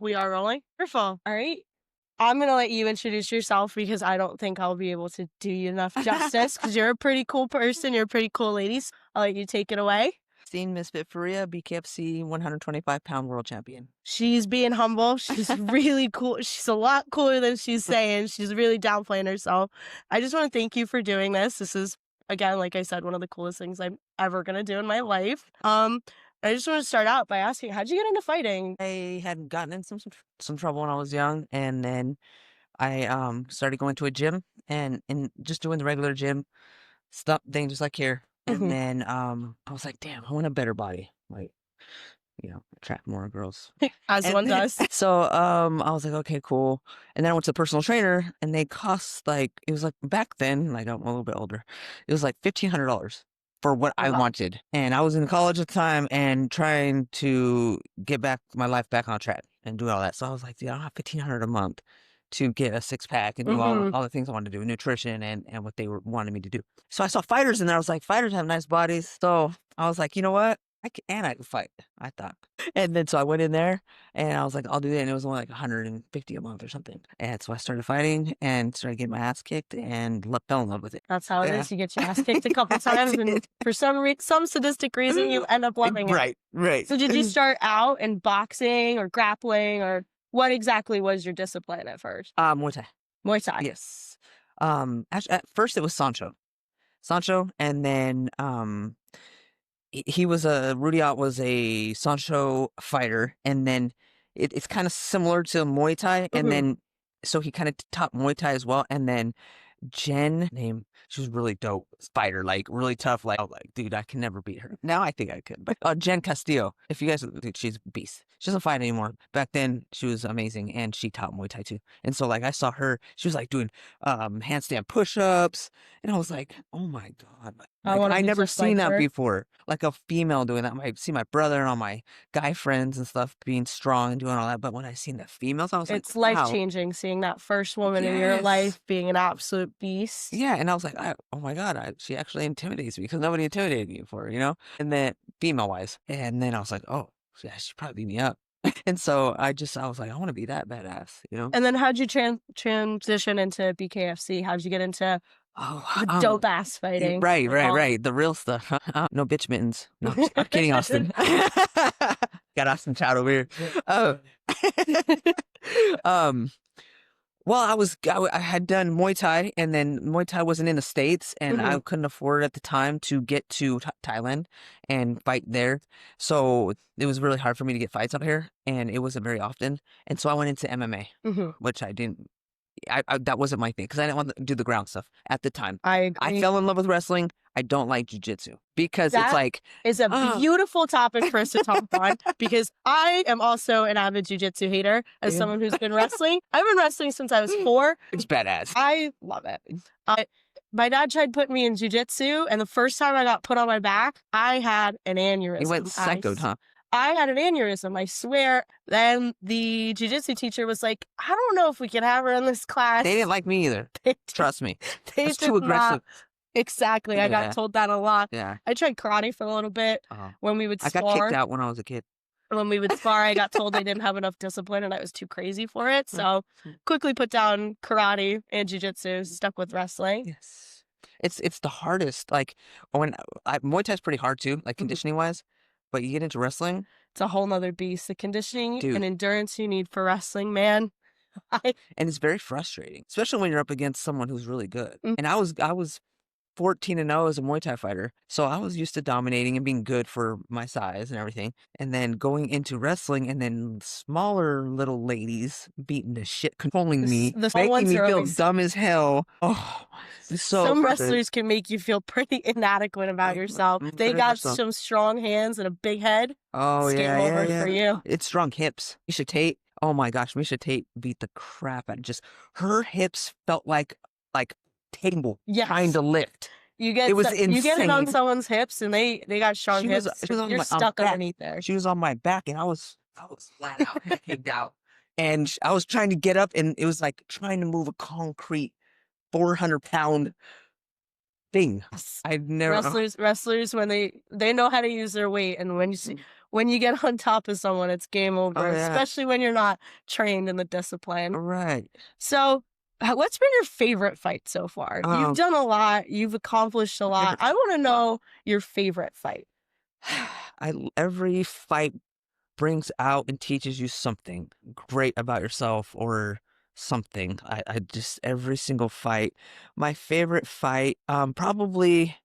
We are rolling. Wonderful. All right. I'm going to let you introduce yourself because I don't think I'll be able to do you enough justice because you're a pretty cool person. You're a pretty cool lady. So I'll let you take it away. Misfit Ferea, BKFC 125-pound world champion. She's being humble. She's really cool. She's a lot cooler than she's saying. She's really downplaying herself. I just want to thank you for doing this. This is, again, like I said, one of the coolest things I'm ever going to do in my life. I just want to start out by asking, how'd you get into fighting? I had gotten in some trouble when I was young, and then I started going to a gym and just doing the regular gym stuff thing, just like here. And then I was like, damn, I want a better body, like, attract more girls. As one does. So I was like, okay, cool. And then I went to a personal trainer, and they cost it was like back then, like I'm a little bit older, it was like $1,500 for what I wanted. And I was in college at the time and trying to get my life back on track and do all that. So I was like, dude, I don't have $1,500 a month to get a six-pack and do all the things I wanted to do, nutrition and what they wanted me to do. So I saw fighters in there. I was like, fighters have nice bodies. So I was like, you know what? I can fight, I thought. And then so I went in there and I was like, I'll do that. And it was only like $150 a month or something. And so I started fighting and started getting my ass kicked and fell in love with it. That's how it is. You get your ass kicked a couple times and for some sadistic reason you end up loving it. Right. So did you start out in boxing or grappling, or what exactly was your discipline at first? Muay Thai. Muay Thai. Yes. Actually, at first it was Sancho, and then Rudy Ott was a Sancho fighter, and then it's kind of similar to Muay Thai, and then so he kind of taught Muay Thai as well, and then Jen, she was really dope fighter, like really tough, like dude, I can never beat her. Now I think I could, but Jen Castillo, if you guys, dude, she's a beast. She doesn't fight anymore. Back then she was amazing, and she taught Muay Thai too. And so like I saw her, she was like doing handstand push-ups, and I was like, oh my god, I never seen that before. Like a female doing that. I see my brother and all my guy friends and stuff being strong and doing all that, but when I seen the females, I was like, it's life-changing seeing that first woman in your life being an absolute beast. Yeah, and I was like, oh my god, she actually intimidates me because nobody intimidated me before, and then female-wise. And then I was like, oh, yeah, she'd probably beat me up. And so I was like, I want to be that badass, And then how'd you transition into BKFC? How'd you get into the dope ass fighting? Right. The real stuff. No bitch mittens. No, I'm kidding, Austin. Got Austin Trout over here. Well, I had done Muay Thai, and then Muay Thai wasn't in the States, and I couldn't afford at the time to get to Thailand and fight there. So it was really hard for me to get fights out here, and it wasn't very often. And so I went into MMA, which I didn't. That wasn't my thing because I didn't want to do the ground stuff at the time. I fell in love with wrestling. I don't like jiu-jitsu because it's like... is a beautiful topic for us to talk on because I am also an avid jiu-jitsu hater as someone who's been wrestling. I've been wrestling since I was 4. It's badass. I love it. My dad tried putting me in jiu-jitsu, and the first time I got put on my back, I had an aneurysm. You went psychoed, huh? I had an aneurysm, I swear. Then the jiu-jitsu teacher was like, I don't know if we can have her in this class. They didn't like me either. Trust me. It's too aggressive. Exactly. I got told that a lot. Yeah. I tried karate for a little bit when we would spar. I got kicked out when I was a kid. When we would spar, I got told I didn't have enough discipline and I was too crazy for it. So quickly put down karate and jiu-jitsu, stuck with wrestling. Yes. It's the hardest. Like Muay Thai is pretty hard too, like conditioning wise. But you get into wrestling, it's a whole nother beast. The conditioning and endurance you need for wrestling, man. And it's very frustrating, especially when you're up against someone who's really good. And I was 14-0 as a Muay Thai fighter, so I was used to dominating and being good for my size and everything. And then going into wrestling, and then smaller little ladies beating the shit, controlling me, making me feel dumb as hell. Oh, so some wrestlers can make you feel pretty inadequate about yourself. They got some strong hands and a big head. Oh yeah. For you. It's strong hips. Misha Tate. Oh my gosh, Misha Tate beat the crap out of her hips felt like table trying to lift. It was insane. You get it on someone's hips and they got strong hips. You're stuck underneath there. She was on my back and I was flat out, kicked out. And I was trying to get up and it was like trying to move a concrete 400-pound thing. Wrestlers when they know how to use their weight, and when when you get on top of someone, it's game over, Oh yeah, especially when you're not trained in the discipline. right. So, what's been your favorite fight so far? You've done a lot, you've accomplished a lot. Favorite I want to know your favorite fight. every fight brings out and teaches you something great about yourself or something. I just every single fight. My favorite fight, probably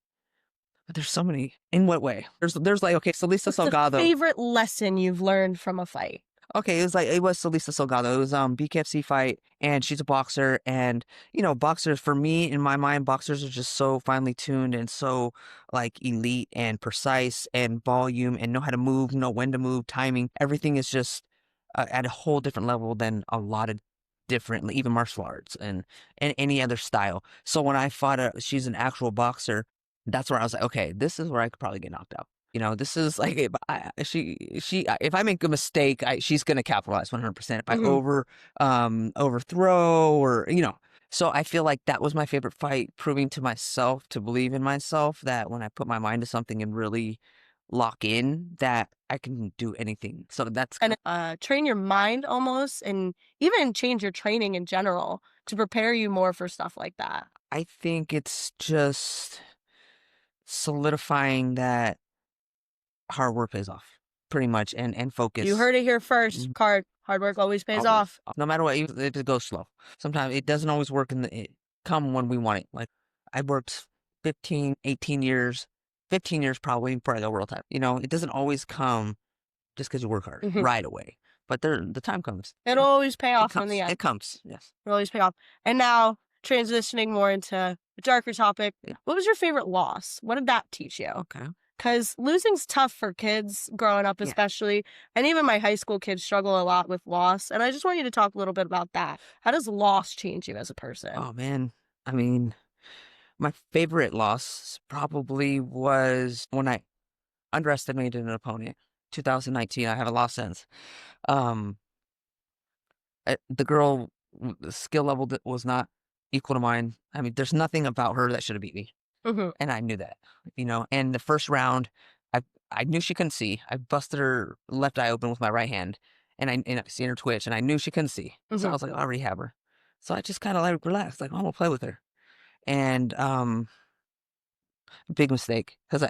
there's so many. In what way? There's like okay, so Lisa What's the Salgado. favorite lesson you've learned from a fight? Okay, it was Salisa Salgado. It was BKFC fight, and she's a boxer. And boxers for me in my mind, boxers are just so finely tuned and so like elite and precise and volume and know how to move, know when to move, timing. Everything is just at a whole different level than a lot of different, even martial arts and any other style. So when I fought she's an actual boxer. That's where I was like, okay, this is where I could probably get knocked out. This is like if I make a mistake, she's gonna capitalize 100%. If I Mhm. overthrow or so I feel like that was my favorite fight, proving to myself to believe in myself that when I put my mind to something and really lock in, that I can do anything. So that's And train your mind almost, and even change your training in general to prepare you more for stuff like that. I think it's just solidifying that hard work pays off pretty much and focus. You heard it here first. Mhm. Hard work always pays Always. off. No matter what, even if it goes slow. Sometimes it doesn't always work come when we want it. Like I worked 15, 18 years, 15 years probably before I got world title. It doesn't always come just because you work hard Mhm. right away. But the time comes. It'll always pay It off in comes. the end. It comes. Yes. It'll always pay off. And now transitioning more into a darker topic. Yeah. What was your favorite loss? What did that teach you? Okay. Because losing's tough for kids growing up, Yeah. especially. And even my high school kids struggle a lot with loss. And I just want you to talk a little bit about that. How does loss change you as a person? Oh man. I mean, my favorite loss probably was when I underestimated an opponent. 2019. I haven't lost since. Um, the girl, the skill level was not equal to mine. I mean, there's nothing about her that should have beat me, Mhm. and I knew that. And the first round, I knew she couldn't see. I busted her left eye open with my right hand, and I seen her twitch, and I knew she couldn't see. So I Mhm. was like, I already have her. So I just kind of like relaxed, like I'm gonna play with her. And big mistake because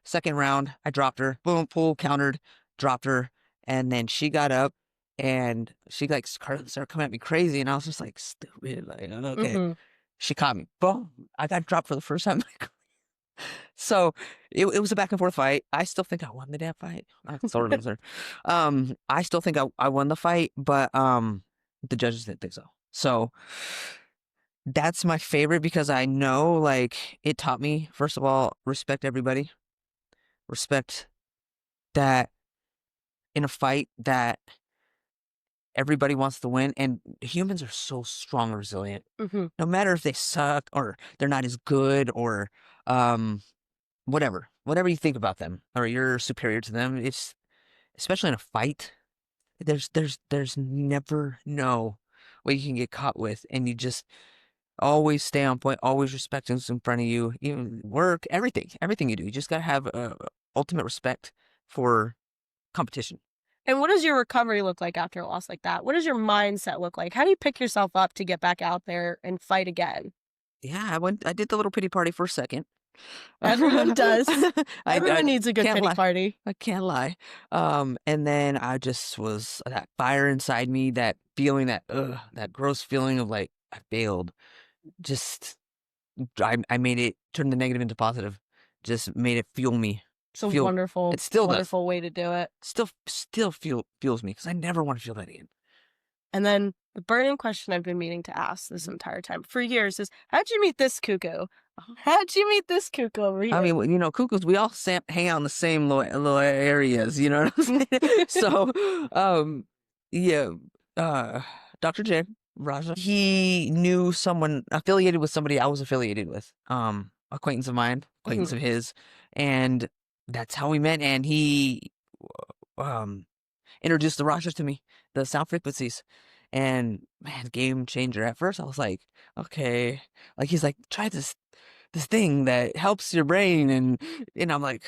second round I dropped her, boom, pull, countered, dropped her, and then she got up and she like started coming at me crazy, and I was just like stupid, like okay. Mhm. She caught me, boom, I got dropped for the first time. So it was a back and forth fight. I still think I won the damn fight. I sort of loser. I still think I won the fight, but the judges didn't think so. So that's my favorite because I know like it taught me, first of all, respect everybody. Respect that in a fight that everybody wants to win, and humans are so strong and resilient. Mhm. No matter if they suck or they're not as good or um whatever you think about them or you're superior to them, it's especially in a fight, there's never no what you can get caught with, and you just always stay on point, always respect who's in front of you, even work, everything you do. You just gotta have ultimate respect for competition. And what does your recovery look like after a loss like that? What does your mindset look like? How do you pick yourself up to get back out there and fight again? Yeah, I did the little pity party for a second. Everyone does. Everyone I needs a good can't pity lie. party. I can't lie. And then I just was that fire inside me, that feeling, that gross feeling of like I failed. Just I made it turn the negative into positive. Just made it fuel me. It's a Feel wonderful, it still does. wonderful way to do it. Still fuels me because I never want to feel that again. And then the burning question I've been meaning to ask this entire time for years is, how'd you meet this cuckoo? How'd you meet this cuckoo over here? I mean, cuckoos, we all hang out in the same little areas, you know what I'm saying? So, yeah, uh, Dr. J, Raja, he knew someone affiliated with somebody I was affiliated with, acquaintance of mine, acquaintance of his, and that's how we met. And he, um, introduced the Raja to me, the sound frequencies, and man, game changer. At first, I was like, okay, like he's like, try this thing that helps your brain, and I'm like,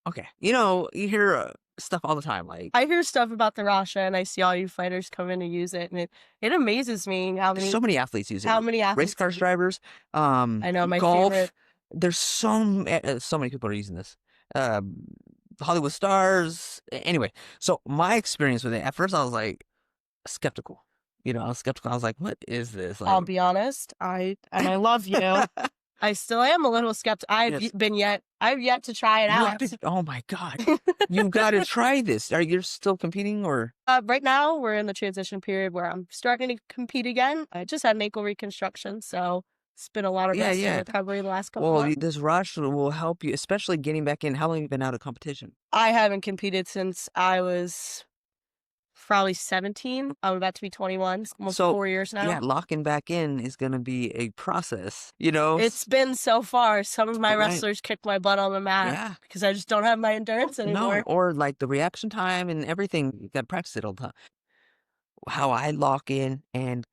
okay, you hear stuff all the time. Like, I hear stuff about the Rasha, and I see all you fighters come in and use it, and it amazes me how there's many so many athletes use it. race Race cars use it. drivers, I know my golf. favorite. There's so many people are using this. Hollywood stars. Anyway, so my experience with it, at first I was like skeptical. I was skeptical. I was like, what is this? I'll Like, be honest, I love you. I still am a little skeptical. Yes. I've yet to try it out. Oh my God. You've got to try this. Are you still competing or? Right now, we're in the transition period where I'm starting to compete again. I just had an ankle reconstruction, so it's been a lot of rest and recovery the last couple months. This rush will help you, especially getting back in. How long have you been out of competition? I haven't competed since I was probably 17. I'm about to be 21. Almost 4 years now. Yeah, locking back in is going to be a process, you know? It's been so far. Some of my wrestlers kicked my butt on the mat because I just don't have my endurance anymore. No, or like the reaction time and everything. You got to practice it all the time. How I lock in and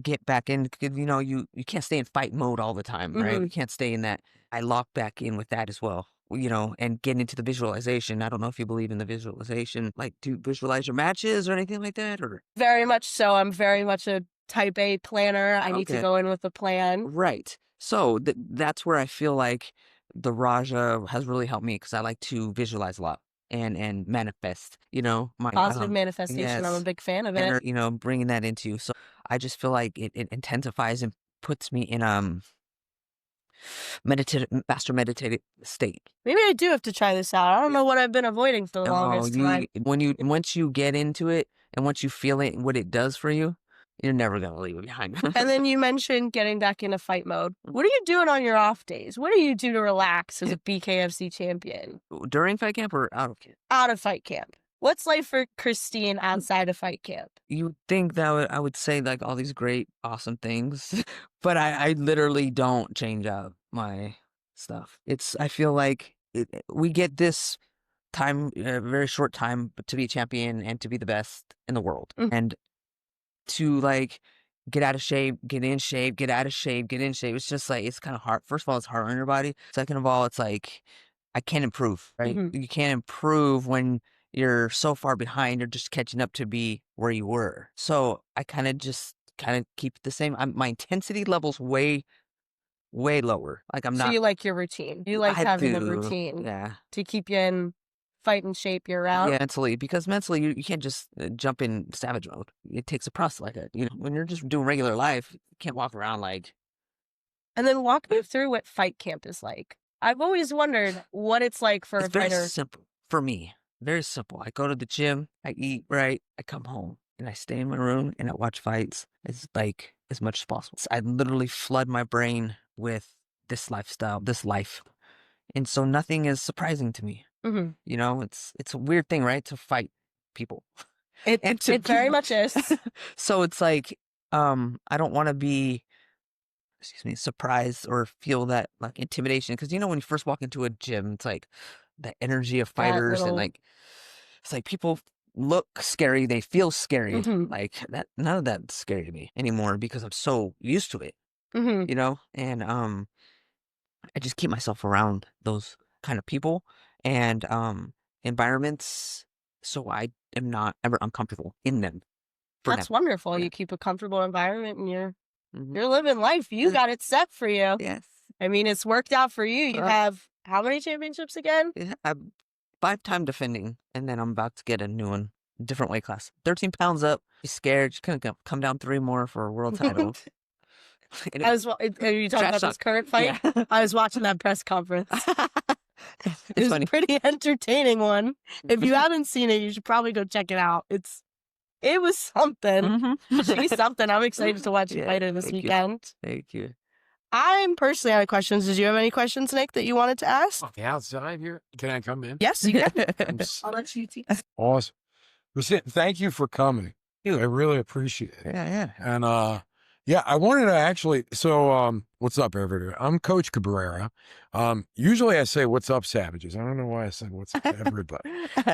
get back in, because you can't stay in fight mode all the time, right? You can't stay in that. I lock back in with that as well, and get into the visualization. I don't know if you believe in the visualization. Like, do you visualize your matches or anything like that? Or very much so. I'm very much a type A planner. I need to go in with a plan. Right. So that's where I feel like the Raja has really helped me, because I like to visualize a lot and manifest, my positive manifestation. Yes. I'm a big fan of it. Bringing that into. So I just feel like it intensifies and puts me in faster meditative state. Maybe I do have to try this out. I don't know what I've been avoiding for the longest time. Once you get into it and once you feel it, what it does for you, you're never gonna leave it behind. And then you mentioned getting back into fight mode. What are you doing on your off days? What do you do to relax as a BKFC champion? During fight camp or out of camp? Out of fight camp. What's life for Christine outside of fight camp? You would think that I would say like all these great, awesome things, but I literally don't change out my stuff. I feel like we get this time, a very short time, to be a champion and to be the best in the world. And to like get out of shape, get in shape, get out of shape, get in shape. It's just like, it's kind of hard. First of all, it's hard on your body. Second of all, it's like, I can't improve, right? You can't improve when you're so far behind. You're just catching up to be where you were. So I kind of keep it the same. My intensity level's way lower. Like I'm not. So you like your routine. You like having a routine. Yeah. To keep you in fight and shape year round. Yeah, mentally, because mentally you can't just jump in savage mode. It takes a process like that. When you're just doing regular life, you can't walk around like. And then walk me through what fight camp is like. I've always wondered what it's like for a fighter. Very simple for me. Very simple. I go to the gym, I eat right, I come home, and I stay in my room and I watch fights as much as possible. So I literally flood my brain with this lifestyle, this life, and so nothing is surprising to me. It's a weird thing, right? To fight people. It very much is. So it's like, I don't want to be, surprised or feel that like intimidation. Because when you first walk into a gym, it's like the energy of fighters and like, it's like people look scary, they feel scary. Like that, none of that's scary to me anymore because I'm so used to it. And I just keep myself around those kind of people and environments, so I am not ever uncomfortable in them. That's wonderful. You keep a comfortable environment and you're living life. You got it set for you. Yes. I mean, it's worked out for you. You have how many championships again? I'm 5-time defending, and then I'm about to get a new one, different weight class. 13 pounds up. You're scared. Just gonna come down 3 more for a world title. Are you talking about this current fight? Yeah. I was watching that press conference. It was funny. A pretty entertaining one. If you haven't seen it, you should probably go check it out. It was something. She's something. I'm excited to watch you fight her this weekend. Thank you. I'm personally out of questions. Did you have any questions, Nick, that you wanted to ask? Okay, outside here. Can I come in? Yes, you can. I'll let you teach. Awesome. Thank you for coming. I really appreciate it. Yeah. And I wanted to actually, what's up, everybody? I'm Coach Cabrera. Usually I say, what's up, savages? I don't know why I said what's up, everybody.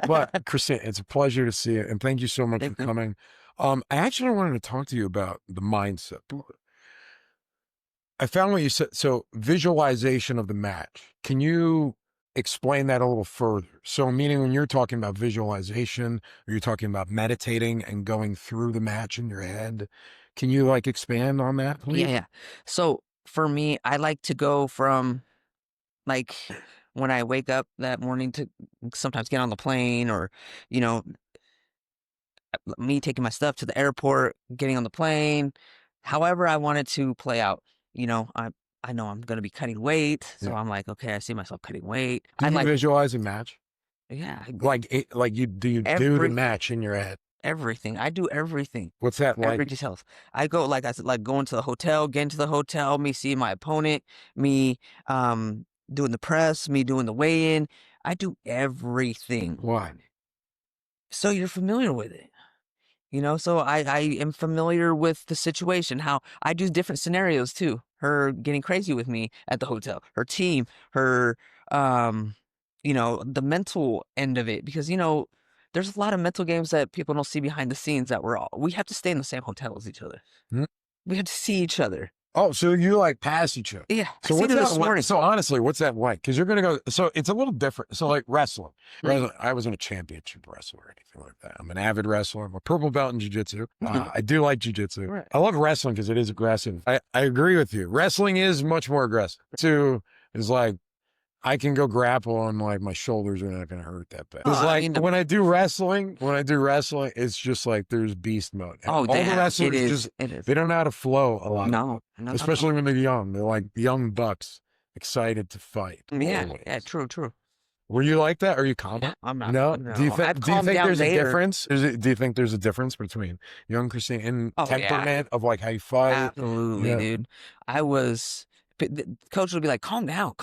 But, Christine, it's a pleasure to see you, and thank you so much for coming. I actually wanted to talk to you about the mindset. I found what you said, so visualization of the match. Can you explain that a little further. So meaning when you're talking about visualization, or you're talking about meditating and going through the match in your head, can you like expand on that, please? Yeah. So for me, I like to go from like when I wake up that morning to sometimes get on the plane, or, you know, me taking my stuff to the airport, getting on the plane, however I want it to play out. You know, I know I'm gonna be cutting weight, so Yeah. I'm like, okay, I see myself cutting weight. Do I you like, visualize a match? yeah, Like you do the every match in your head? everything. I do everything, What's that every like? details. I go like I said, like going to the hotel, getting to the hotel, me seeing my opponent, me doing the press, me doing the weigh-in. I do everything, Why? so you're familiar with it. You know, so I am familiar with the situation, how I do different scenarios too. Her getting crazy with me at the hotel, her team, her, you know, the mental end of it. Because, you know, there's a lot of mental games that people don't see behind the scenes that we have to stay in the same hotel as each other. Hmm? We have to see each other. Oh, so you like pass each other? Yeah. So I what's seen her that this like? morning. So honestly, what's that like? Because you're gonna go. So it's a little different. So like wrestling. Mm. I wasn't a championship wrestler or anything like that. I'm an avid wrestler. I'm a purple belt in jiu-jitsu. Mhm. I do like jiu-jitsu. Right. I love wrestling because it is aggressive. I agree with you. Wrestling is much more aggressive. Two is like I can go grapple and like my shoulders are not gonna hurt that bad. It's I like mean, when I do wrestling, it's just like there's beast mode. And all the damn, wrestlers it just is. they don't know how to flow a lot. No. Especially when they're young. They're like young bucks, excited to fight. Yeah, always. yeah, true. Were you like that? Are you calm? Yeah, I'm not. No. No. Do you I've think calmed down there's later. a difference? Do you think there's a difference between young Christine and Oh, yeah. temperament of like how you fight? Absolutely, Yeah. dude. The coach would be like, calm down.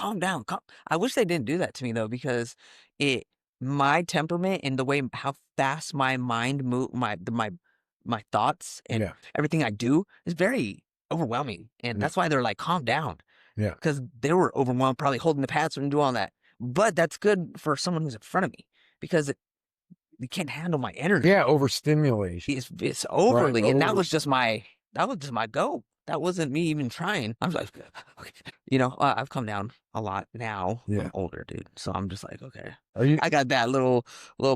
I wish they didn't do that to me though, because my temperament and the way how fast my mind move, my thoughts and Yeah. everything I do is very overwhelming. And Yeah. that's why they're like, calm down. Yeah. Because they were overwhelmed, probably holding the pads and doing all that. But that's good for someone who's in front of me, because you can't handle my energy. Yeah, overstimulation. It's overly, Right, and that was just my go. That wasn't me even trying. I was like, okay. You know, I've come down a lot now. Yeah. I'm older, dude. So I'm just like, okay. Are you I got that little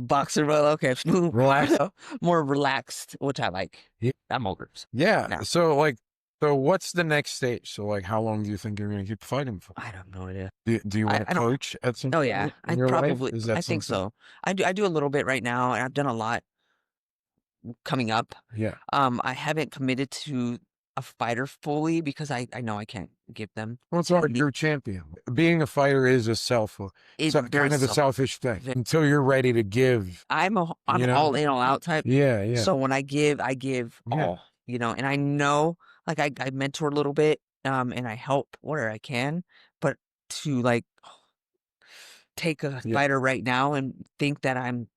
boxer, but okay, relaxed? more relaxed, which I like. Yeah. I'm older. So Yeah. now. So what's the next stage? So like how long do you think you're gonna keep fighting for? I have no idea. Do you want to I don't- coach at some Oh point yeah, in your life? Is that I think something? so. I do a little bit right now, and I've done a lot coming up. Yeah. I haven't committed to a fighter fully because I know I can't give them. Well, it's hard. You're a champion. Being a fighter is a It's kind very of a selfish thing until you're ready to give. I'm you know? all in, all out type. Yeah, yeah. So when I give Yeah. all, you know, and I know, like I mentor a little bit, and I help where I can, but to like take a Yeah. fighter right now and think that I'm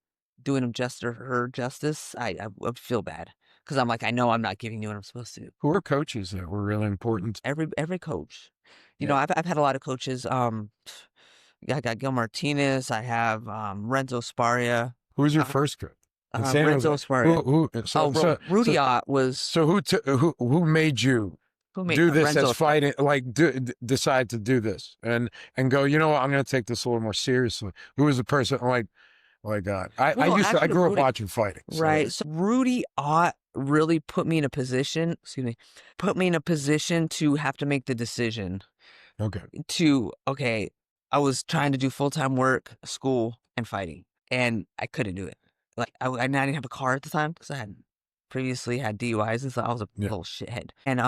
doing him her justice, I would feel bad, because I'm like, I know I'm not giving you what I'm supposed to. Who are coaches that were really important? Every coach, you Yeah. know, I've had a lot of coaches. I got Gil Martinez. I have Renzo Sparia. Who's your first coach? In San Renzo Jose? Sparia. Rudy Ott was So who made you do this Renzo as fighting? Like decide to do this and go. You know what? I'm going to take this a little more seriously. Who was the person like? God, I actually, grew up Rudy- watching fighting. So Right. So Rudy Ott really put me in a position, to have to make the decision Okay. okay, I was trying to do full-time work, school, and fighting, and I couldn't do it. Like, I didn't have a car at the time because I had previously had DUIs, and so I was a Yeah. little shithead. And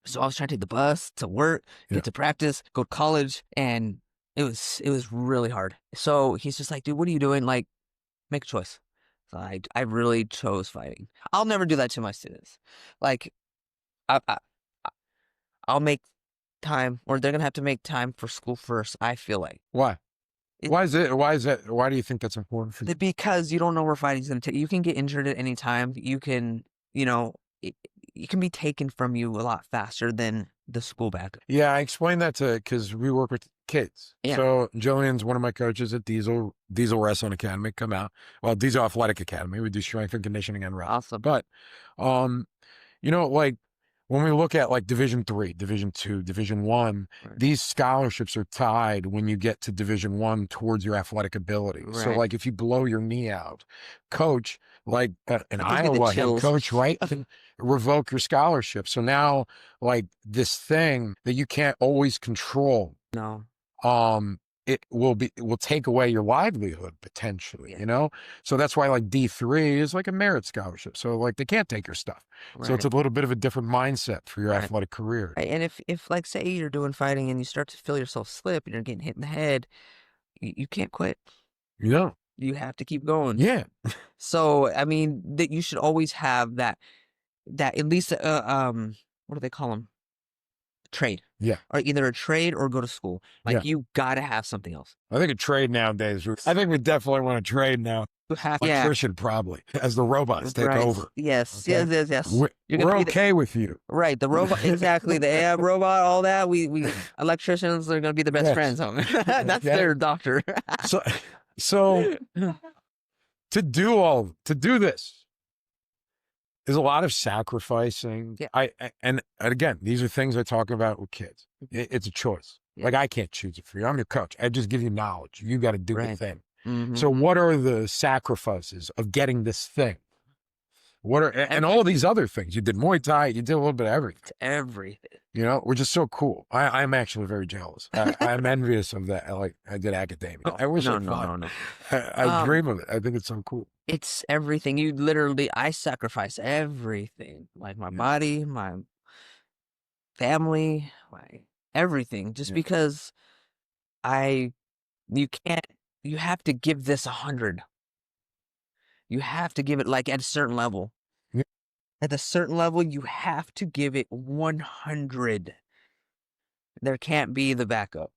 so I was trying to take the bus to work, Yeah. get to practice, go to college, and it was really hard. So he's just like, dude, what are you doing? Like, make a choice. So I really chose fighting. I'll never do that to my students. Like, I'll make time, or they're gonna have to make time for school first. I feel like. Why? It- Why is it? Why is that? Why do you think that's important for you? Because you don't know where fighting's gonna take. You can get injured at any time. You can, you know, it can be taken from you a lot faster than the school bag. Yeah, I explained that because we work with kids. Yeah. So Jillian's one of my coaches at Diesel Wrestling Academy. Come out. Well, Diesel Athletic Academy. We do strength and conditioning and wrestling. Awesome. But, you know, like when we look at like Division 3, Division 2, Division 1, Right. these scholarships are tied when you get to Division 1 towards your athletic ability. So Right. like if you blow your knee out, coach, like an gives me the Iowa head chills. coach, right, can revoke your scholarship. So now like this thing that you can't always control, No. it will take away your livelihood potentially, Yeah. you know? So that's why like D3 is like a merit scholarship. So like they can't take your stuff. So it's a little bit of a different mindset for your Right. athletic career. Right. And if like say you're doing fighting and you start to feel yourself slip and you're getting hit in the head, you can't quit. You know? You have to keep going. Yeah. So I mean that you should always have that at least what do they call them? Trade. Yeah. Or either a trade or go to school. Like Yeah. you gotta have something else. I think a trade nowadays. I think we definitely want to trade now. You have Electrician probably as the robots take right. over. Yes, Okay? yes. We're You're gonna be okay with you. right, the robot exactly. The AI robot, all that. We electricians are gonna be the best Yes. friends, huh? That's Okay. their doctor. So to do this is a lot of sacrificing. Yeah. And again, these are things I talk about with kids. It's a choice. Yeah. Like I can't choose it for you. I'm your coach. I just give you knowledge. You got to do the Right. thing. Mhm. So what are the sacrifices of getting this thing? What are and all these other things? You did Muay Thai. You did a little bit of everything. It's everything. You know, which is so cool. I'm actually very jealous. I'm envious of that. I did academia. I wish I thought. No. I dream of it. I think it's so cool. It's everything. You literally, I sacrifice everything, like my body, my family, my everything, just because you have to give this 100. You have to give it like at a certain level. Yeah. At a certain level, you have to give it 100. There can't be the backup.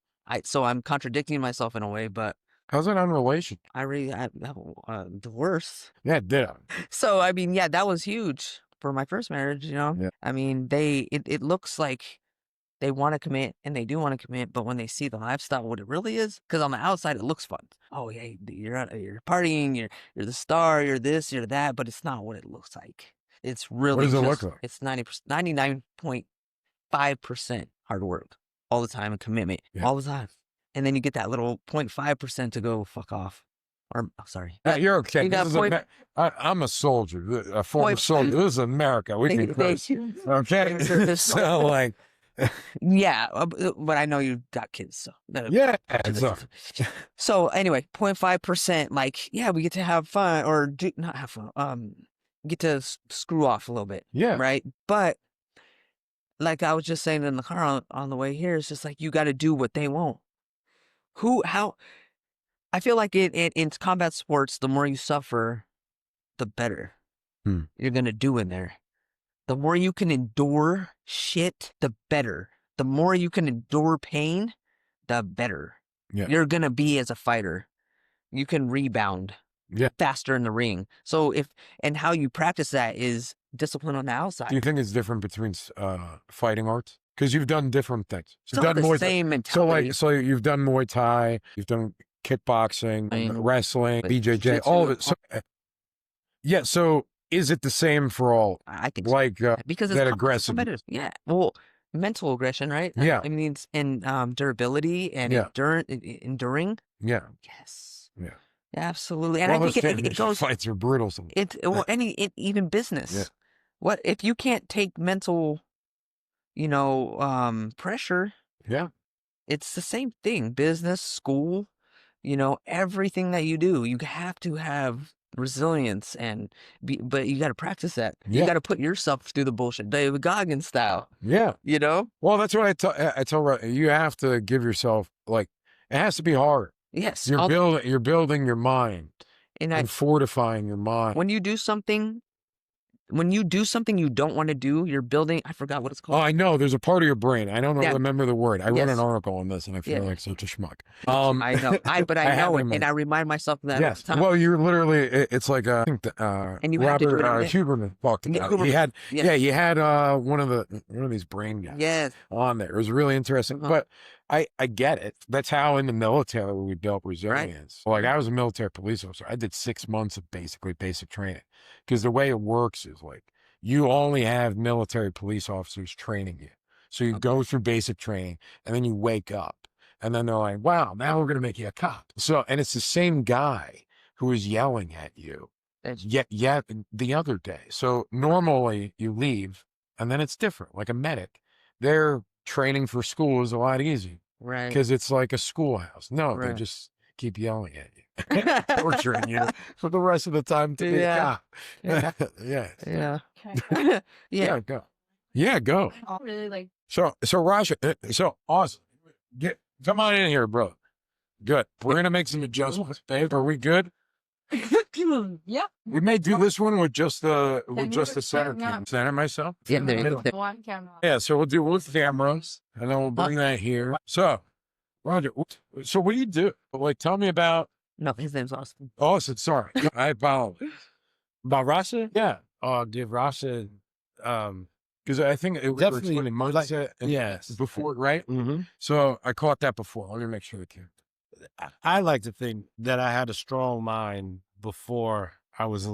So I'm contradicting myself in a way, but How's that on relation? I have the worst. Yeah, ditto. So I mean, yeah, that was huge for my first marriage. You know, Yeah. I mean, it looks like they want to commit and they do want to commit, but when they see the lifestyle, what it really is, because on the outside it looks fun. Oh yeah, you're partying, you're the star, you're this, you're that, but it's not what it looks like. It's really What does it look like? It's 99.5% hard work all the time and commitment all the time, and then you get that little 0.5% to go fuck off. Or sorry, You're okay. you got I'm a soldier, a former soldier. This is America. We can curse. Okay, so like. Yeah, but I know you got kids, so Yeah. So anyway, 0.5%. Like, yeah, we get to have fun, or not have fun. Get to screw off a little bit. Yeah. Right. But like I was just saying in the car on the way here, it's just like you got to do what they want. How? I feel like in combat sports, the more you suffer, the better you're gonna do in there. The more you can endure shit, the better. The more you can endure pain, the better. Yeah. You're going to be as a fighter. You can rebound faster in the ring. So and how you practice that is discipline on the outside. Do you think it's different between fighting arts? Because you've done different things. You've It's done the same mentality. So you've done Muay Thai, you've done kickboxing, wrestling, BJJ, all of it. So, yeah. So is it the same for all? I think like because that it's aggressive. Yeah. Well, mental aggression, right? Yeah. I mean, it's in durability and enduring. Yeah. Yes. Yeah. Absolutely. And I think it goes. Fights are brutal. Even business. Yeah. What if you can't take mental, pressure? Yeah. It's the same thing. Business, school, everything that you do, you have to have resilience but you got to practice that. You got to put yourself through the bullshit, David Goggins style. Yeah. Well, that's what I tell you have to give yourself, like, it has to be hard. Yes. You're building your mind and fortifying your mind. When you do something you don't want to do, you're building, I forgot what it's called. Oh, I know. There's a part of your brain. I don't remember the word. I read an article on this and I feel like such a schmuck. I know. But I know it, and I remind myself of that all the time. Well, you're literally, it's like, I think and you Robert have to Huberman talked about it. He had one of these brain guys on there. It was really interesting. But I get it. That's how in the military we built resilience. Right. Like I was a military police officer. I did 6 months of basically basic training because the way it works is like you only have military police officers training you. So you go through basic training and then you wake up and then they're like, wow, now we're going to make you a cop. So, and it's the same guy who is yelling at you yet the other day. So normally you leave and then it's different. Like a medic, their training for school is a lot easier Right. because it's like a schoolhouse. No, they Right. just keep yelling at you, torturing you for the rest of the time to be a cop. Yeah. Yeah. Yeah. Okay. Yeah, go. Yeah, go. I really like. So Rasha, so awesome. Come on in here, bro. Good. We're gonna make some adjustments, babe. Are we good? Yeah. We may do this one with just the center cam. Center myself. Yeah. There you go. One camera. Yeah. So we'll do with cameras, and then we'll bring that here. So, Roger. So what do you do? Like, tell me about. No, his name's Austin. Austin. Sorry, I apologize. About Rasha? Yeah. Dude, Rasha, Because I think it was Definitely, explaining mindset and yes. before, right? mm-hmm. So I caught that before. Let me make sure we can. I like to think that I had a strong mind before I was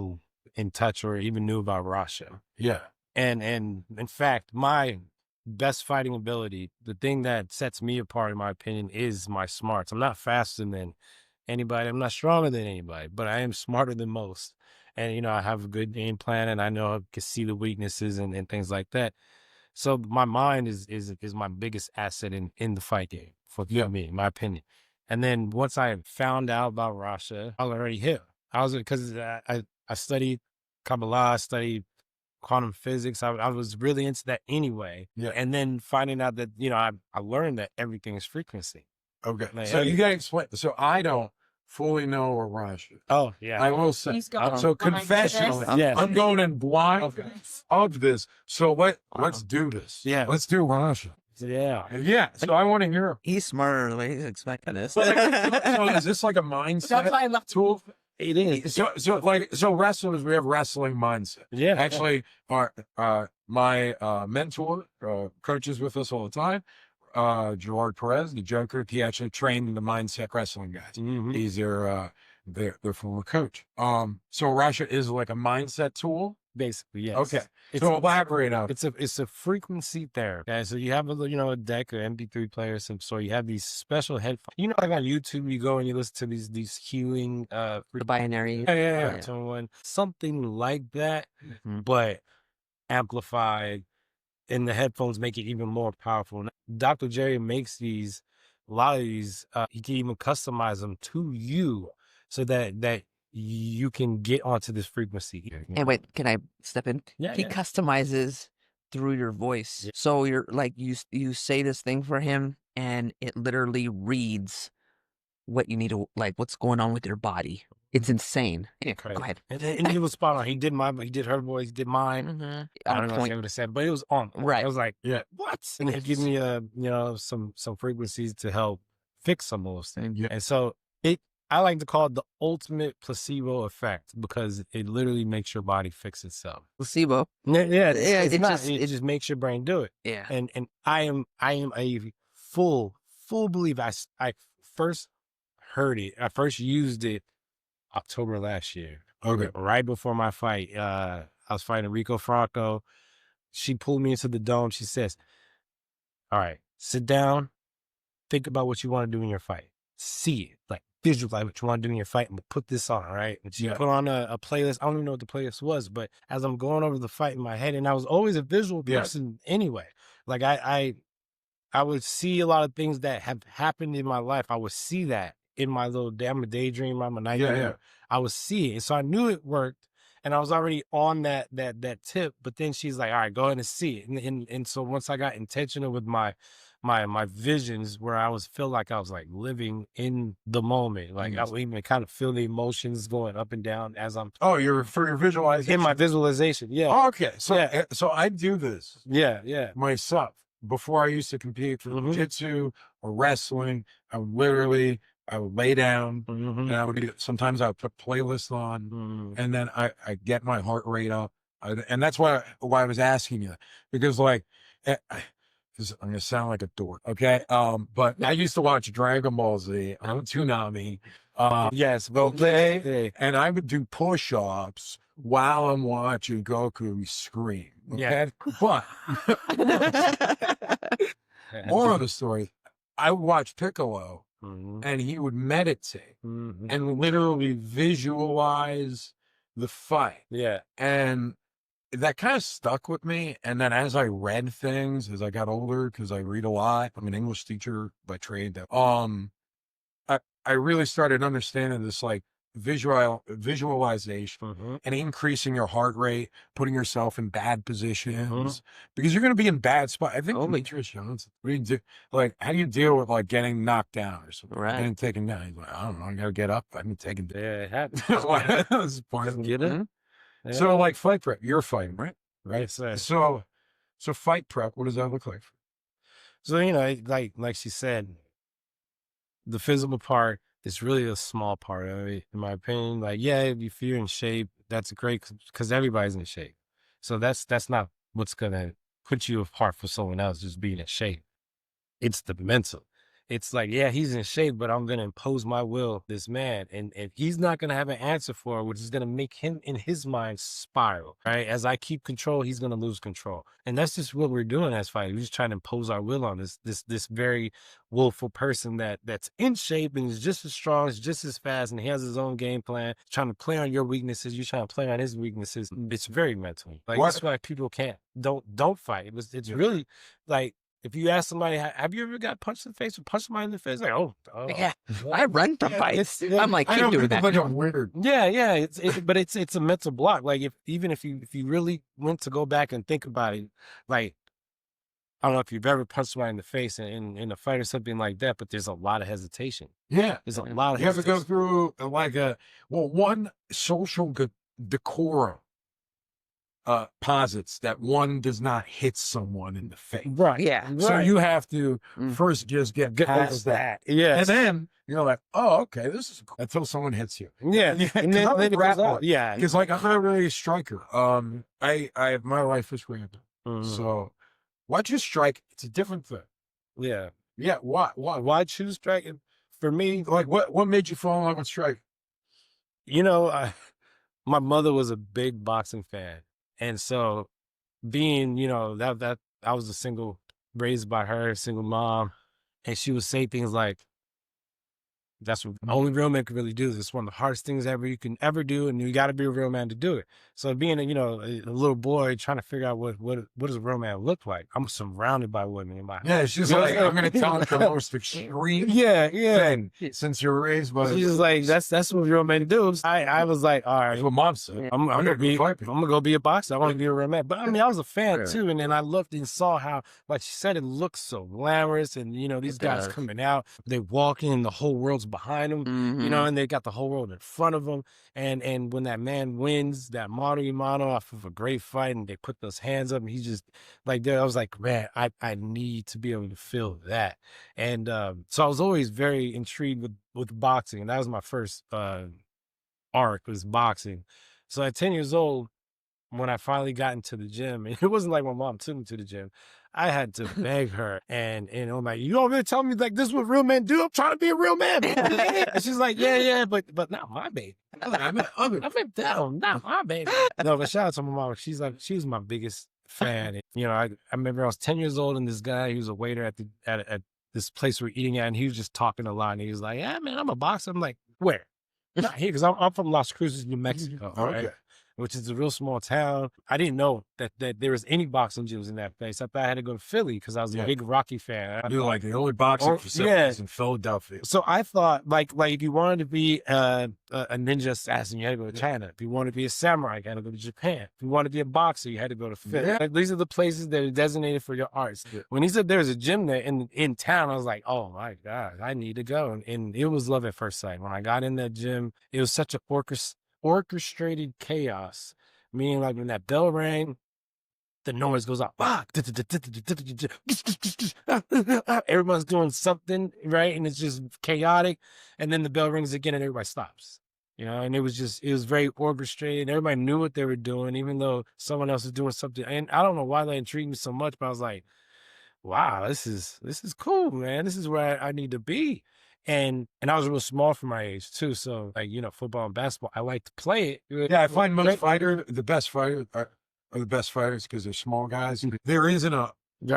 in touch or even knew about Rasha. Yeah. And in fact, my best fighting ability, the thing that sets me apart, in my opinion, is my smarts. I'm not faster than anybody. I'm not stronger than anybody, but I am smarter than most. And, you know, I have a good game plan and I know I can see the weaknesses and things like that. So my mind is my biggest asset in the fight game for me, in my opinion. And then once I found out about Rasha, I was already hit. I was, because I studied Kabbalah, I studied quantum physics. I was really into that anyway. Yeah. And then finding out that, you know, I learned that everything is frequency. Okay. Like, So you got to explain. So I don't fully know what Rasha. Oh, yeah. I will say. He's got So behind confessionally, this. Yeah. I'm going in blind of this. So let's do this. Yeah. Let's do Rasha. Yeah. Yeah. So I want to hear him. He's smarter than he's expecting this. So is this like a mindset That's why I left. tool? It is. So wrestlers, we have wrestling mindset. Yeah. Actually, my mentor coaches with us all the time. Gerard Perez, the Joker, he actually trained the mindset wrestling guys. Mm-hmm. He's their former coach. So Rasha is like a mindset tool. Basically, yes. Okay. It's So elaborate on it. it's a frequency therapy. Okay, so you have a deck or MP3 player, so you have these special headphones. You know, like on YouTube, you go and you listen to these healing The binary. Yeah. one, something like that, Mhm. but amplified, and the headphones make it even more powerful. Dr. Jerry makes a lot of these. He can even customize them to you so that you can get onto this frequency. And wait, can I step in? Yeah, He yeah. customizes through your voice. Yeah. So you're like, you say this thing for him and it literally reads what you need to, like, what's going on with your body. It's insane. Yeah, Correct. go ahead. And he was spot on. He did her voice, he did mine. Mm-hmm. I don't know if I would have said, but it was on. Right. I was like, Yeah. what? And he gave me some frequencies to help fix some of those things. Yeah. And so I like to call it the ultimate placebo effect because it literally makes your body fix itself. Placebo. Yeah, it just makes your brain do it. Yeah. And I am a full believer. I first heard it. I first used it October last year. Okay. Right before my fight. I was fighting Rico Franco. She pulled me into the dome. She says, all right, sit down, think about what you want to do in your fight. See it, like visualize what you want to do in your fight and put this on, right? And she put on a playlist. I don't even know what the playlist was, but as I'm going over the fight in my head, and I was always a visual person anyway. Like I would see a lot of things that have happened in my life. I would see that in my little I'm a daydream, I'm a nightmare. Yeah. I would see it. So I knew it worked. And I was already on that tip, but then she's like, all right, go ahead and see it. And so once I got intentional with my visions, where I feel like I was like living in the moment, like I would even kind of feel the emotions going up and down as I'm Oh, for your visualization. in my visualization. Yeah. Oh, okay. So I do this Yeah. myself. Before I used to compete for jiu-jitsu or wrestling, I would lay down and sometimes I would put playlists on and then I get my heart rate up. And that's why I was asking you, because like, I'm going to sound like a dork. Okay. But I used to watch Dragon Ball Z on Toonami. Yes. And I would do push-ups while I'm watching Goku scream. Yeah. Okay? But moral of the story, I would watch Piccolo and he would meditate and literally visualize the fight. Yeah. And that kind of stuck with me. And then as I read things, as I got older, because I read a lot, I'm an English teacher by trade. I really started understanding this like visualization and increasing your heart rate, putting yourself in bad positions because you're going to be in bad spot. I think Demetrius Johnson, what do you do? Like, how do you deal with like getting knocked down or something? Right. Getting taken down. He's like, I don't know. I got to get up. I've been taken down. Yeah, it happens. That's part of Get it? Yeah. So like fight prep, you're fighting, right? Right. Yes, sir. So fight prep, what does that look like? So, you know, like she said, the physical part is really a small part of it, in my opinion. Like, yeah, if you're in shape, that's great because everybody's in shape. So that's not what's gonna put you apart from someone else, just being in shape. It's the mental. It's like, yeah, he's in shape, but I'm going to impose my will, this man. And he's not going to have an answer for it, which is going to make him, in his mind, spiral, right? As I keep control, he's going to lose control. And that's just what we're doing as fighters. We're just trying to impose our will on this very willful person that's in shape and is just as strong, is just as fast, and he has his own game plan, trying to play on your weaknesses. You're trying to play on his weaknesses. It's very mental. Like, that's why people don't fight. It's really like, if you ask somebody, have you ever got punched in the face or punched somebody in the face? Like, oh. Yeah, I run from fights. I'm like, keep doing that. Like a weird. Yeah. But it's a mental block. Like if you really went to go back and think about it, like, I don't know if you've ever punched somebody in the face in a fight or something like that, but there's a lot of hesitation. Yeah. There's a lot of You have to go hesitation. through like one social decorum posits that one does not hit someone in the face. Right. Yeah. So you have to first just get past that. Yeah. And then you're like, oh, okay, this is cool. Until someone hits you. Yeah. And then it goes out. Yeah. Because like I'm not really a striker. I have my life is random. So why'd you strike? It's a different thing. Yeah. Yeah. Why choose striking? For me, Like what made you fall in love with striking? you know, my mother was a big boxing fan. And so being, you know, that I was raised by her, single mom, and she would say things like, that's what only real men can really do this. It's one of the hardest things you can ever do, and you got to be a real man to do it. So being a little boy trying to figure out what does a real man look like, I'm surrounded by women in my house. Yeah, it's just like I'm gonna tell the most extreme thing since you're raised by. She's like, that's what real men do. I was like, all right, That's what mom said. I'm gonna go be a boxer. I want to be a real man. But I mean, I was a fan Right. too, and then I looked and saw how, like she said, it looks so glamorous, and these guys does. coming out, they walking, and the whole world's behind them, and they got the whole world in front of them, and when that man wins that mano off of a great fight, and they put those hands up, and he's just like, I was like, man, I need to be able to feel that, and so I was always very intrigued with boxing, and that was my first arc was boxing. So at 10 years old, when I finally got into the gym, and it wasn't like my mom took me to the gym, I had to beg her, and I'm like, you over there telling me like this is what real men do? I'm trying to be a real man. And she's like, yeah, but not my baby. I meant that, not my baby. No, but shout out to my mom. She was my biggest fan. And, I remember I was 10 years old, and this guy, he was a waiter at this place we're eating at, and he was just talking a lot, and he was like, yeah, man, I'm a boxer. I'm like, where? Not here, because I'm from Las Cruces, New Mexico. Okay. Right? Which is a real small town. I didn't know that there was any boxing gyms in that place. I thought I had to go to Philly because I was a big Rocky fan. I do like the only boxing facilities in Philadelphia. So I thought, like if you wanted to be a ninja assassin, you had to go to China. If you wanted to be a samurai, you had to go to Japan. If you wanted to be a boxer, you had to go to Philly. Yeah. Like, these are the places that are designated for your arts. Yeah. When he said there was a gym there in town, I was like, oh my God, I need to go. And it was love at first sight. When I got in that gym, it was such an orchestrated chaos, meaning like when that bell rang, the noise goes out. Everyone's doing something, right? And it's just chaotic. And then the bell rings again and everybody stops. And it was very orchestrated. Everybody knew what they were doing, even though someone else is doing something. And I don't know why that intrigued me so much, but I was like, wow, this is cool, man. This is where I need to be. And I was real small for my age too. So like, you know, football and basketball, I like to play it. Yeah, I find most the best fighters are the best fighters because they're small guys. There isn't a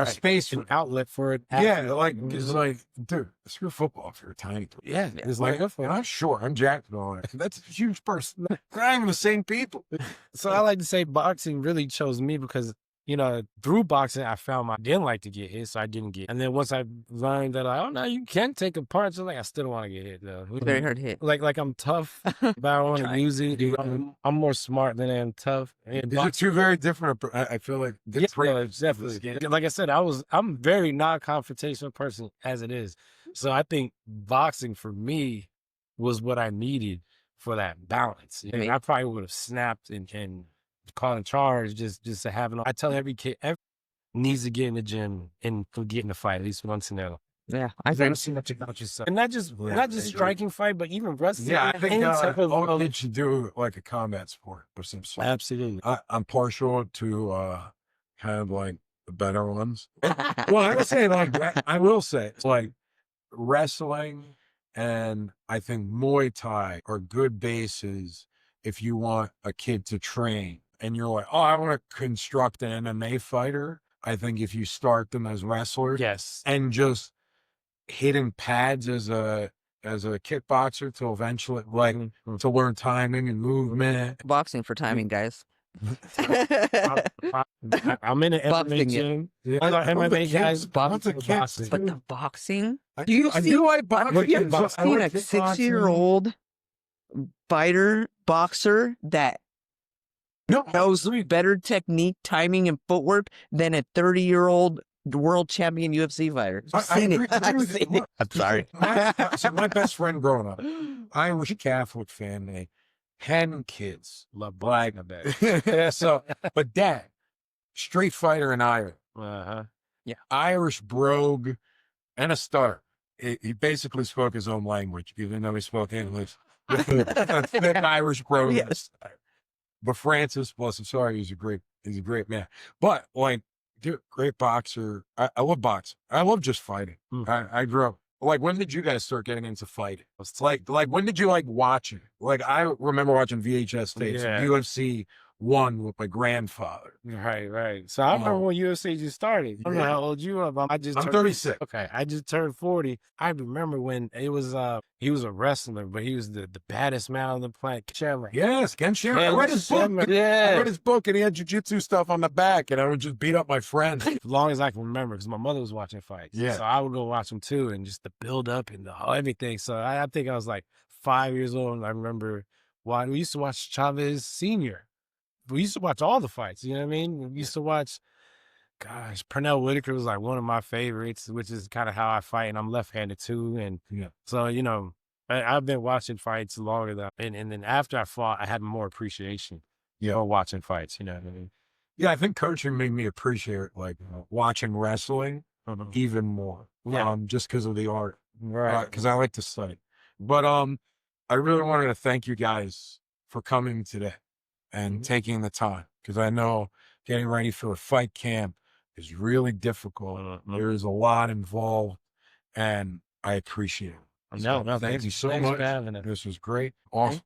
space an for outlet for it. yeah, like it's like, dude, screw football if you're tiny. Yeah, It's like, and I'm short, I'm jacked and all that. That's a huge person. We're not even the same people. So I like to say boxing really chose me because, you know, through boxing, I found I didn't like to get hit, so I didn't get. And then once I learned that, oh no, you can take a punch. I'm like, I still don't want to get hit though. Very hard hit. Like I'm tough, but I don't want to use it. I'm more smart than I am tough. And These are two very different. I feel like yeah, definitely. Like I said, I'm very non-confrontational person as it is. So I think boxing for me was what I needed for that balance. You know, I probably would have snapped and caught a charge just to have it. I tell every kid needs to get in the gym and get in a fight at least once in their life. Yeah, I've never seen much about yourself, and not just striking fight, but even wrestling. Yeah, I think any type of all kids should do like a combat sport of some sort. Absolutely. I'm partial to kind of like the better ones. Well, I would say I will say it's like wrestling and I think Muay Thai are good bases if you want a kid to train and you're like, oh, I want to construct an MMA fighter. I think if you start them as wrestlers, Yes, and just hitting pads as a kickboxer to eventually to learn timing and movement. boxing for timing, guys. I'm in an MMA gym. MMA guys, boxing. But the boxing, Do you like boxing? I've seen a 6-year-old boxer that knows better technique, timing, and footwork than a 30-year-old world champion UFC fighter. I've seen it. I'm sorry. My best friend growing up, Irish Catholic family, 10 kids. Love black. Yeah, so, but dad, street fighter in Ireland. Yeah. Irish brogue and a star. He basically spoke his own language, even though he spoke English. Thick Irish brogue. Yes. But Francis, bless him, sorry, he's a great man. But like, dude, great boxer. I love boxing. I love just fighting. I grew up. Like, when did you guys start getting into fighting? It's like when did you like watch it? Like, I remember watching VHS tapes, UFC 1 with my grandfather. Right. So I remember when UFC just started. I don't know how old you are. I'm 36. Okay, I just turned 40. I remember when it was he was a wrestler, but he was the baddest man on the planet. Chandler. Yes, Ken Shamrock. I read his book. Yeah. I read his book, and he had jiu-jitsu stuff on the back, and I would just beat up my friends. As long as I can remember, because my mother was watching fights. Yeah. So I would go watch them too, and just the build up and everything. So I think I was like 5 years old, and I remember we used to watch Chavez Sr. We used to watch all the fights, you know what I mean? We used to watch, gosh, Pernell Whitaker was like one of my favorites, which is kind of how I fight, and I'm left-handed too. And so, you know, I've been watching fights longer than, and then after I fought, I had more appreciation for watching fights, you know what I mean? Yeah, I think coaching made me appreciate like watching wrestling even more. Just because of the art, Right. Because I like to study. But I really wanted to thank you guys for coming today and taking the time, because I know getting ready for a fight camp is really difficult. There's a lot involved, and I appreciate it. No, Thank you so thanks much. for having us. This was great. Awesome.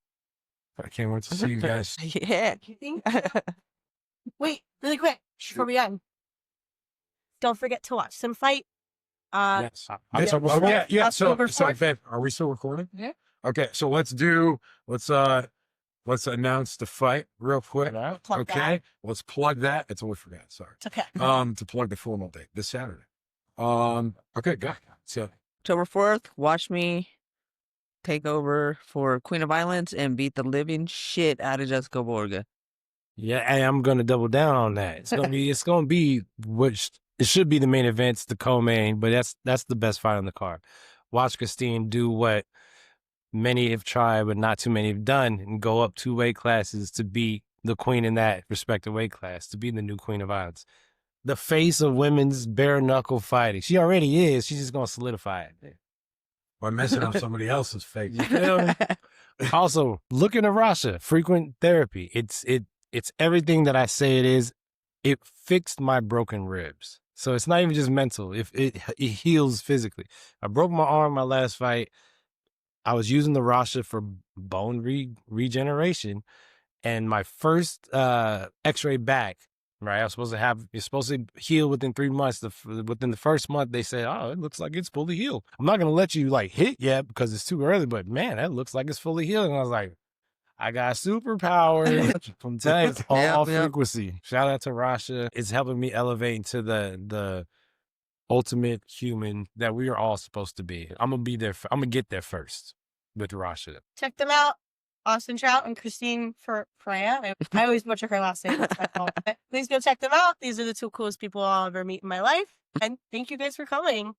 I can't wait to see you guys. Yeah. Wait, really quick before we end. Don't forget to watch some fight. Yes. So, October so 4th. Ben, are we still recording? Yeah. Okay, so let's announce the fight real quick. Plug Okay, that. let's plug that. It's what we forgot. Sorry. It's okay. To plug the formal date this Saturday. Okay, go. So October 4th, watch me take over for Queen of Violence and beat the living shit out of Jessica Borga. Yeah, and I'm gonna double down on that. It's gonna be which it should be the main event, the co-main, but that's the best fight on the card. Watch Christine do what many have tried, but not too many have done, and go up 2 weight classes to beat the queen in that respective weight class, to be the new Queen of Violence. The face of women's bare-knuckle fighting. She already is. She's just gonna solidify it. by messing up somebody else's face. You feel me? Also, look into Rasha, frequent therapy. It's everything that I say it is. It fixed my broken ribs. So it's not even just mental. If it heals physically. I broke my arm my last fight. I was using the Rasha for bone regeneration, and my first X-ray back, right? You're supposed to heal within 3 months. Within the first month, they said, "Oh, it looks like it's fully healed." I'm not gonna let you like hit yet because it's too early, but man, that looks like it's fully healed. And I was like, I got superpowers. I'm telling you, it's all frequency. Shout out to Rasha. It's helping me elevate into the ultimate human that we are all supposed to be. I'm gonna be there. I'm gonna get there first with Rasha. Check them out. Austin Trout and Christine Ferea. I always butcher her last name. That's my fault. Please go check them out. These are the two coolest people I'll ever meet in my life. And thank you guys for coming.